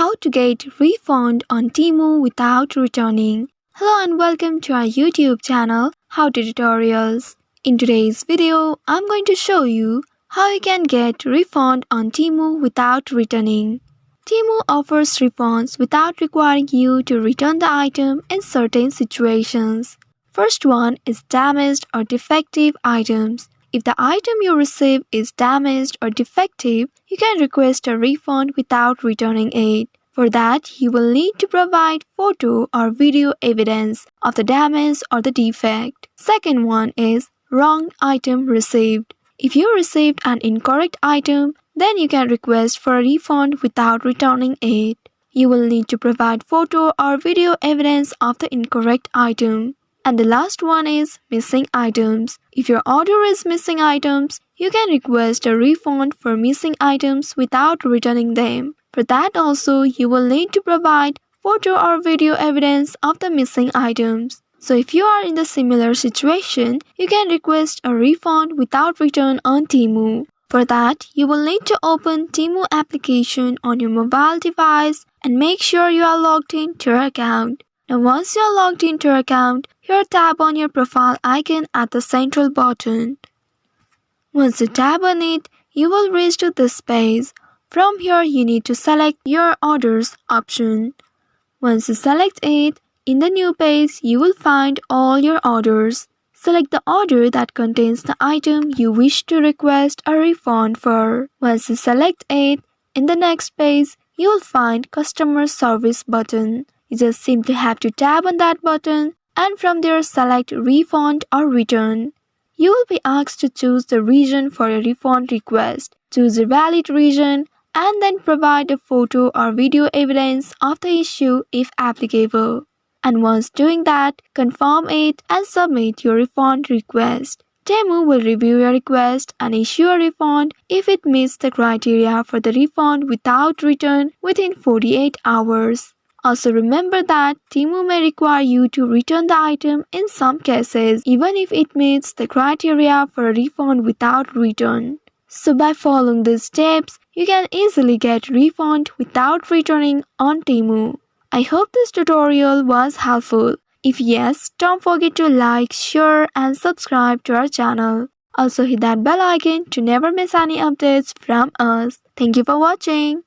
How to get refund on Temu without returning. Hello and welcome to our YouTube channel, How to Tutorials. In today's video, I'm going to show you how you can get refund on Temu without returning. Temu offers refunds without requiring you to return the item in certain situations. First one is damaged or defective items. If the item you receive is damaged or defective, you can request a refund without returning it. For that, you will need to provide photo or video evidence of the damage or the defect. Second one is wrong item received. If you received an incorrect item, then you can request for a refund without returning it. You will need to provide photo or video evidence of the incorrect item. And the last one is missing items. If your order is missing items, you can request a refund for missing items without returning them. For that also, you will need to provide photo or video evidence of the missing items. So if you are in the similar situation, you can request a refund without return on Temu. For that, you will need to open Temu application on your mobile device and make sure you are logged in to your account. Now once you are logged into your account, here tap on your profile icon at the central button. Once you tap on it, you will reach to this page. From here, you need to select your orders option. Once you select it, in the new page, you will find all your orders. Select the order that contains the item you wish to request a refund for. Once you select it, in the next page, you will find Customer Service button. You just simply have to tap on that button and from there select refund or return. You will be asked to choose the region for a refund request. Choose a valid region and then provide a photo or video evidence of the issue if applicable. And once doing that, confirm it and submit your refund request. Temu will review your request and issue a refund if it meets the criteria for the refund without return within 48 hours. Also remember that Temu may require you to return the item in some cases even if it meets the criteria for a refund without return. So by following these steps, you can easily get refund without returning on Temu. I hope this tutorial was helpful. If yes, don't forget to like, share and subscribe to our channel. Also hit that bell icon to never miss any updates from us. Thank you for watching.